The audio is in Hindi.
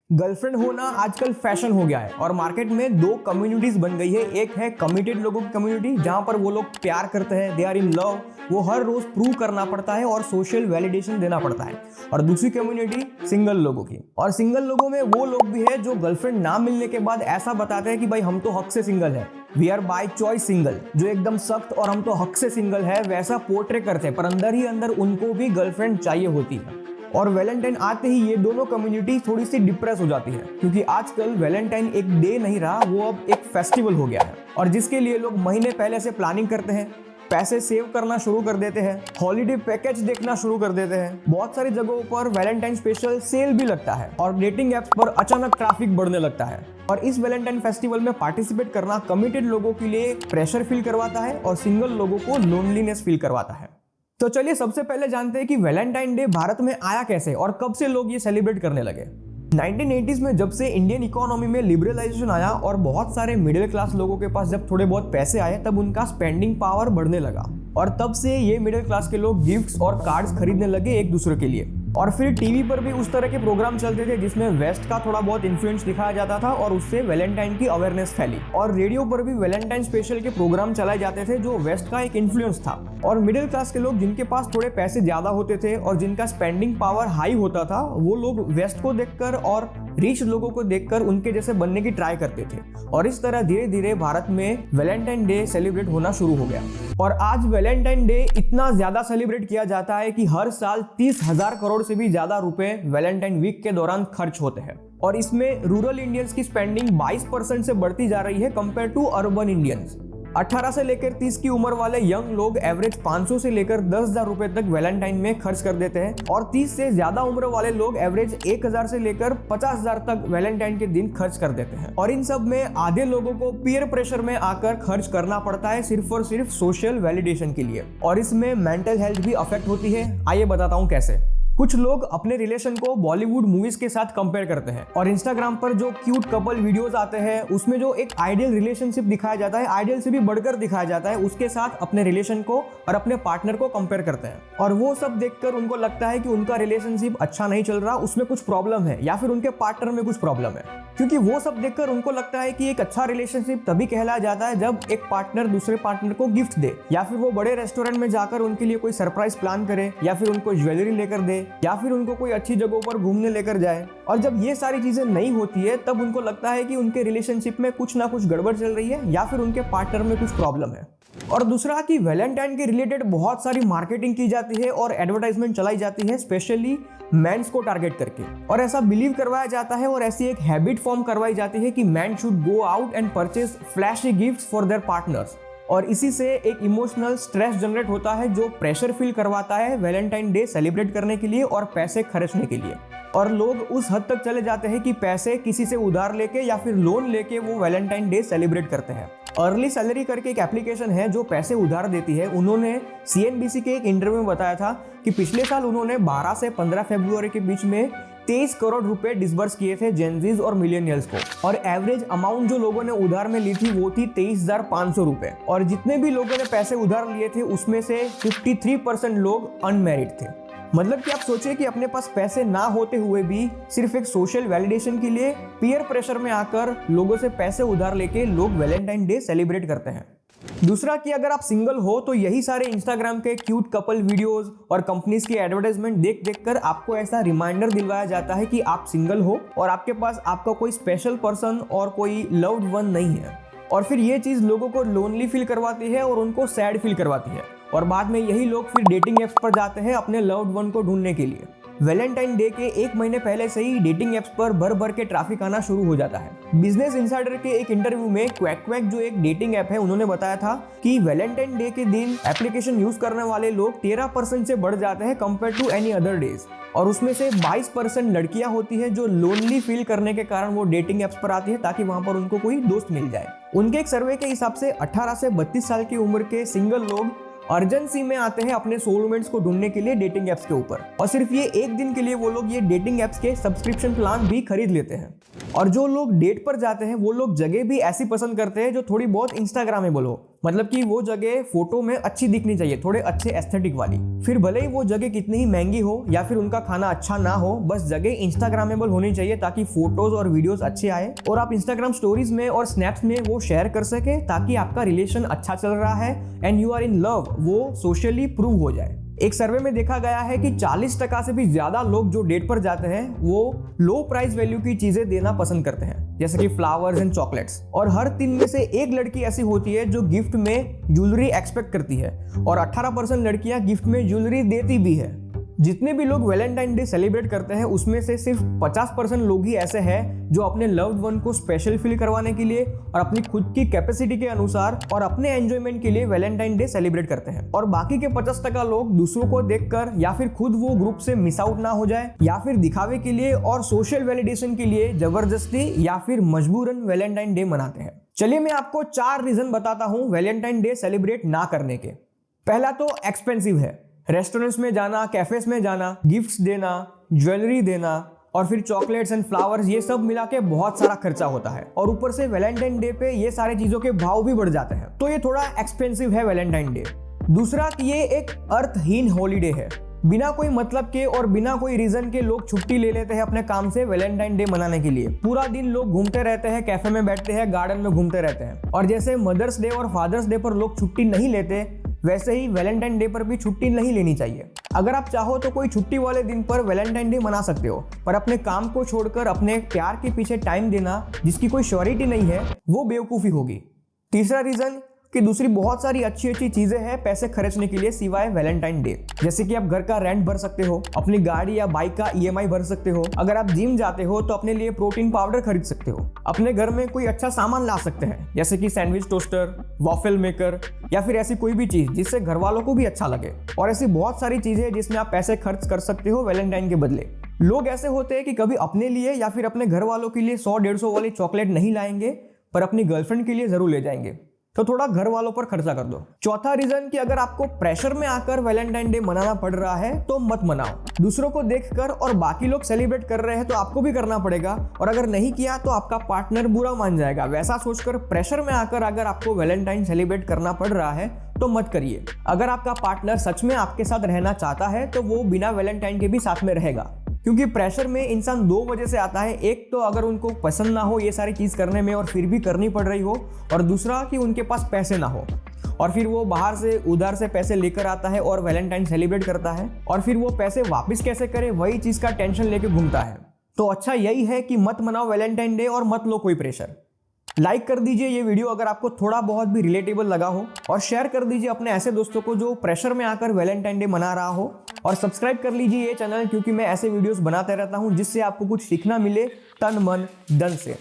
गर्लफ्रेंड होना आजकल फैशन हो गया है और मार्केट में दो कम्युनिटीज बन गई है। एक है कमिटेड लोगों की कम्युनिटी, जहां पर वो लोग प्यार करते हैं, दे आर इन लव, वो हर रोज प्रूव करना पड़ता है और सोशल वैलिडेशन देना पड़ता है। और दूसरी कम्युनिटी सिंगल लोगों की। और सिंगल लोगों में वो लोग भी है जो गर्लफ्रेंड ना मिलने के बाद ऐसा बताते हैं कि भाई हम तो हक से सिंगल है, we are by choice single, जो एकदम सख्त और हम तो हक से सिंगल है वैसा पोर्ट्रे करते हैं, पर अंदर ही अंदर उनको भी गर्लफ्रेंड चाहिए होती है। और वैलेंटाइन आते ही ये दोनों कम्युनिटी थोड़ी सी डिप्रेस हो जाती है, क्योंकि आजकल वैलेंटाइन एक डे नहीं रहा, वो अब एक फेस्टिवल हो गया है। और जिसके लिए लोग महीने पहले से प्लानिंग करते हैं, पैसे सेव करना शुरू कर देते हैं, हॉलिडे पैकेज देखना शुरू कर देते हैं। बहुत सारी जगहों पर वैलेंटाइन स्पेशल सेल भी लगता है और डेटिंग एप्स पर अचानक ट्रैफिक बढ़ने लगता है। और इस वैलेंटाइन फेस्टिवल में पार्टिसिपेट करना कमिटेड लोगों के लिए प्रेशर फील करवाता है और सिंगल लोगों को लोनलीनेस फील करवाता है। तो चलिए सबसे पहले जानते हैं कि वैलेंटाइन डे भारत में आया कैसे और कब से लोग ये सेलिब्रेट करने लगे। 1980s में जब से इंडियन इकोनॉमी में लिबरलाइजेशन आया और बहुत सारे मिडिल क्लास लोगों के पास जब थोड़े बहुत पैसे आए, तब उनका स्पेंडिंग पावर बढ़ने लगा और तब से ये मिडिल क्लास के लोग गिफ्ट्स और कार्ड्स खरीदने लगे एक दूसरे के लिए। और फिर टीवी पर भी उस तरह के प्रोग्राम चलते थे जिसमें वेस्ट का थोड़ा बहुत इन्फ्लुएंस दिखाया जाता था और उससे वैलेंटाइन की अवेयरनेस फैली। और रेडियो पर भी वैलेंटाइन स्पेशल के प्रोग्राम चलाए जाते थे जो वेस्ट का एक इन्फ्लुएंस था। और मिडिल क्लास के लोग जिनके पास थोड़े पैसे ज्यादा होते थे और जिनका स्पेंडिंग पावर हाई होता था, वो लोग वेस्ट को देखकर और रिच लोगों को देखकर उनके जैसे बनने की ट्राई करते थे। और इस तरह धीरे धीरे भारत में वैलेंटाइन डे सेलिब्रेट होना शुरू हो गया। और आज वैलेंटाइन डे इतना ज्यादा सेलिब्रेट किया जाता है कि हर साल 30,000 करोड़ से भी ज्यादा रुपए वैलेंटाइन वीक के दौरान खर्च होते हैं। और इसमें रूरल इंडियंस की स्पेंडिंग 22% से बढ़ती जा रही है कंपेयर टू अर्बन इंडियंस। 18 से लेकर 30 की उम्र वाले यंग लोग एवरेज 500 से लेकर 10,000 रुपए तक वैलेंटाइन में खर्च कर देते हैं और 30 से ज्यादा उम्र वाले लोग एवरेज 1,000 से लेकर 50,000 तक वैलेंटाइन के दिन खर्च कर देते हैं। और इन सब में आधे लोगों को पीयर प्रेशर में आकर खर्च करना पड़ता है सिर्फ और सिर्फ सोशल वैलिडेशन के लिए। और इसमें मेंटल हेल्थ भी अफेक्ट होती है। आइए बताता हूँ कैसे। कुछ लोग अपने रिलेशन को बॉलीवुड मूवीज के साथ कंपेयर करते हैं और इंस्टाग्राम पर जो क्यूट कपल वीडियोस आते हैं उसमें जो एक आइडियल रिलेशनशिप दिखाया जाता है, आइडियल से भी बढ़कर दिखाया जाता है, उसके साथ अपने रिलेशन को और अपने पार्टनर को कंपेयर करते हैं। और वो सब देखकर उनको लगता है कि उनका रिलेशनशिप अच्छा नहीं चल रहा, उसमें कुछ प्रॉब्लम है या फिर उनके पार्टनर में कुछ प्रॉब्लम है। क्योंकि वो सब देखकर उनको लगता है कि एक अच्छा रिलेशनशिप तभी कहलाया जाता है जब एक पार्टनर दूसरे पार्टनर को गिफ्ट दे, या फिर वो बड़े रेस्टोरेंट में जाकर उनके लिए कोई सरप्राइज प्लान करे, या फिर उनको ज्वेलरी लेकर दे, या फिर उनको कोई अच्छी जगहों पर घूमने लेकर जाए। और जब ये सारी चीजें नहीं होती है तब उनको लगता है कि उनके रिलेशनशिप में कुछ ना कुछ गड़बड़ चल रही है या फिर उनके पार्टनर में कुछ प्रॉब्लम है। और दूसरा कि वैलेंटाइन के रिलेटेड बहुत सारी मार्केटिंग की जाती है और एडवर्टाइजमेंट चलाई जाती है, स्पेशली मेंस को टारगेट करके। और ऐसा बिलीव करवाया जाता है और ऐसी एक हैबिट फॉर्म करवाई जाती है कि man should go out and purchase flashy gifts for their partners. और इसी से एक इमोशनल स्ट्रेस जनरेट होता है जो प्रेशर फील करवाता है वैलेंटाइन डे सेलिब्रेट करने के लिए और पैसे खर्चने के लिए। और लोग उस हद तक चले जाते हैं कि पैसे किसी से उधार लेके या फिर लोन लेके वो वैलेंटाइन डे सेलिब्रेट करते हैं। अर्ली सैलरी करके एक एप्लीकेशन है जो पैसे उधार देती है। उन्होंने CNBC के एक इंटरव्यू में बताया था कि पिछले साल उन्होंने 12 से 15 फरवरी के बीच में 23 करोड़ रुपए डिसबर्स किए थे जेनजीज और मिलेनियल्स को। और एवरेज अमाउंट जो लोगों ने उधार में ली थी वो थी 23,500 रुपए। और जितने भी लोगों ने पैसे उधार लिए थे उसमें से 53% लोग अनमैरिड थे। मतलब कि आप सोचिए कि अपने पास पैसे ना होते हुए भी सिर्फ एक सोशल वैलिडेशन के लिए पीयर प्रेशर में आकर लोगों से पैसे उधार लेके लोग वैलेंटाइन डे सेलिब्रेट करते हैं। दूसरा कि अगर आप सिंगल हो तो यही सारे इंस्टाग्राम के क्यूट कपल वीडियोस और कंपनीज की एडवर्टाइजमेंट देख देख कर आपको ऐसा रिमाइंडर दिलवाया जाता है कि आप सिंगल हो और आपके पास आपका कोई स्पेशल पर्सन और कोई लव्ड वन नहीं है। और फिर ये चीज लोगों को लोनली फील करवाती है और उनको सैड फील करवाती है। और बाद में यही लोग फिर डेटिंग एप्स पर जाते हैं अपने लव्ड वन को ढूंढने के लिए। वैलेंटाइन डे के 1 महीने पहले से ही डेटिंग एप्स पर भर भर के ट्रैफिक आना शुरू हो जाता है। बिजनेस इनसाइडर के एक इंटरव्यू में क्वैक क्वैक जो एक डेटिंग ऐप है, उन्होंने बताया था कि वैलेंटाइन डे के दिन एप्लीकेशन यूज करने वाले लोग 13% से बढ़ जाते हैं compare to any other days. और उसमें से 22% लड़कियां होती है जो लोनली फील करने के कारण वो डेटिंग एप्स पर आती है ताकि वहां पर उनको कोई दोस्त मिल जाए। उनके एक सर्वे के हिसाब से 18 से 32 साल की उम्र के सिंगल लोग अर्जेंसी में आते हैं अपने सोलमेट्स को ढूंढने के लिए डेटिंग एप्स के ऊपर। और सिर्फ ये एक दिन के लिए वो लोग ये डेटिंग एप्स के सब्सक्रिप्शन प्लान भी खरीद लेते हैं। और जो लोग डेट पर जाते हैं वो लोग जगह भी ऐसी पसंद करते हैं जो थोड़ी बहुत इंस्टाग्रामेबल हो, मतलब कि वो जगह फोटो में अच्छी दिखनी चाहिए, थोड़े अच्छे एस्थेटिक वाली। फिर भले ही वो जगह कितनी ही महंगी हो या फिर उनका खाना अच्छा ना हो, बस जगह इंस्टाग्रामेबल होनी चाहिए ताकि फोटोज और वीडियोस अच्छे आए और आप इंस्टाग्राम स्टोरीज में और स्नैप्स में वो शेयर कर सके ताकि आपका रिलेशन अच्छा चल रहा है and you are in love वो सोशली प्रूव हो जाए। एक सर्वे में देखा गया है कि 40% से भी ज्यादा लोग जो डेट पर जाते हैं वो लो प्राइस वैल्यू की चीजें देना पसंद करते हैं, जैसे कि फ्लावर्स एंड चॉकलेट्स। और हर 3 में से एक लड़की ऐसी होती है जो गिफ्ट में ज्वेलरी एक्सपेक्ट करती है और 18% लड़कियां गिफ्ट में ज्वेलरी देती भी है। जितने भी लोग वैलेंटाइन डे सेलिब्रेट करते हैं उसमें से सिर्फ 50% लोग ही ऐसे हैं जो अपने लव्ड वन को स्पेशल फील करवाने के लिए और अपनी खुद की कैपेसिटी के अनुसार और अपने एंजॉयमेंट के लिए वैलेंटाइन डे सेलिब्रेट करते हैं। और बाकी के 50% लोग दूसरों को देखकर या फिर खुद वो ग्रुप से मिस आउट ना हो जाए या फिर दिखावे के लिए और सोशल वैलिडेशन के लिए जबरदस्ती या फिर मजबूरन वैलेंटाइन डे मनाते हैं। चलिए मैं आपको 4 रीजन बताता हूं वैलेंटाइन डे सेलिब्रेट ना करने के। पहला तो एक्सपेंसिव है। रेस्टोरेंट्स में जाना, कैफेस में जाना, गिफ्ट्स देना, ज्वेलरी देना और फिर चॉकलेट्स एंड फ्लावर्स, ये सब मिला के बहुत सारा खर्चा होता है और ऊपर से वैलेंटाइन डे पे ये सारी चीजों के भाव भी बढ़ जाते हैं, तो ये थोड़ा एक्सपेंसिव है वैलेंटाइन डे। दूसरा कि ये एक अर्थहीन हॉलीडे है। बिना कोई मतलब के और बिना कोई रीजन के लोग छुट्टी ले लेते हैं अपने काम से वैलेंटाइन डे मनाने के लिए। पूरा दिन लोग घूमते रहते हैं, कैफे में बैठते हैं, गार्डन में घूमते रहते हैं। और जैसे मदर्स डे और फादर्स डे पर लोग छुट्टी नहीं लेते, वैसे ही वैलेंटाइन डे पर भी छुट्टी नहीं लेनी चाहिए। अगर आप चाहो तो कोई छुट्टी वाले दिन पर वैलेंटाइन डे मना सकते हो, पर अपने काम को छोड़कर अपने प्यार के पीछे टाइम देना जिसकी कोई श्योरिटी नहीं है वो बेवकूफ़ी होगी। तीसरा रीजन कि दूसरी बहुत सारी अच्छी अच्छी चीजें हैं पैसे खर्चने के लिए सिवाय वैलेंटाइन डे, जैसे कि आप घर का रेंट भर सकते हो, अपनी गाड़ी या बाइक का EMI भर सकते हो, अगर आप जिम जाते हो तो अपने लिए प्रोटीन पाउडर खरीद सकते हो, अपने घर में कोई अच्छा सामान ला सकते हैं जैसे कि सैंडविच टोस्टर, वॉफल मेकर या फिर ऐसी कोई भी चीज जिससे घर वालों को भी अच्छा लगे। और ऐसी बहुत सारी चीजें जिसमें आप पैसे खर्च कर सकते हो वैलेंटाइन के बदले। लोग ऐसे होते हैं कि कभी अपने लिए या फिर अपने घर वालों के लिए 100-150 वाली चॉकलेट नहीं लाएंगे, पर अपनी गर्लफ्रेंड के लिए जरूर ले जाएंगे, तो थोड़ा घर वालों पर खर्चा कर दो। चौथा रीजन कि अगर आपको प्रेशर में आकर वैलेंटाइन डे मनाना पड़ रहा है तो मत मनाओ। दूसरों को देखकर और बाकी लोग सेलिब्रेट कर रहे हैं तो आपको भी करना पड़ेगा, और अगर नहीं किया तो आपका पार्टनर बुरा मान जाएगा। वैसा सोचकर प्रेशर में आकर अगर आपको वैलेंटाइन सेलिब्रेट करना पड़ रहा है तो मत करिए। अगर आपका पार्टनर सच में आपके साथ रहना चाहता है तो वो बिना वैलेंटाइन के भी साथ में रहेगा, क्योंकि प्रेशर में इंसान 2 वजह से आता है। एक तो अगर उनको पसंद ना हो ये सारी चीज़ करने में और फिर भी करनी पड़ रही हो, और दूसरा कि उनके पास पैसे ना हो और फिर वो बाहर से उधार से पैसे लेकर आता है और वैलेंटाइन सेलिब्रेट करता है, और फिर वो पैसे वापस कैसे करे वही चीज़ का टेंशन लेके घूमता है। तो अच्छा यही है कि मत मनाओ वैलेंटाइन डे और मत लो कोई प्रेशर। लाइक कर दीजिए ये वीडियो अगर आपको थोड़ा बहुत भी रिलेटेबल लगा हो, और शेयर कर दीजिए अपने ऐसे दोस्तों को जो प्रेशर में आकर वैलेंटाइन डे मना रहा हो, और सब्सक्राइब कर लीजिए ये चैनल, क्योंकि मैं ऐसे वीडियोस बनाते रहता हूं जिससे आपको कुछ सीखना मिले तन मन धन से।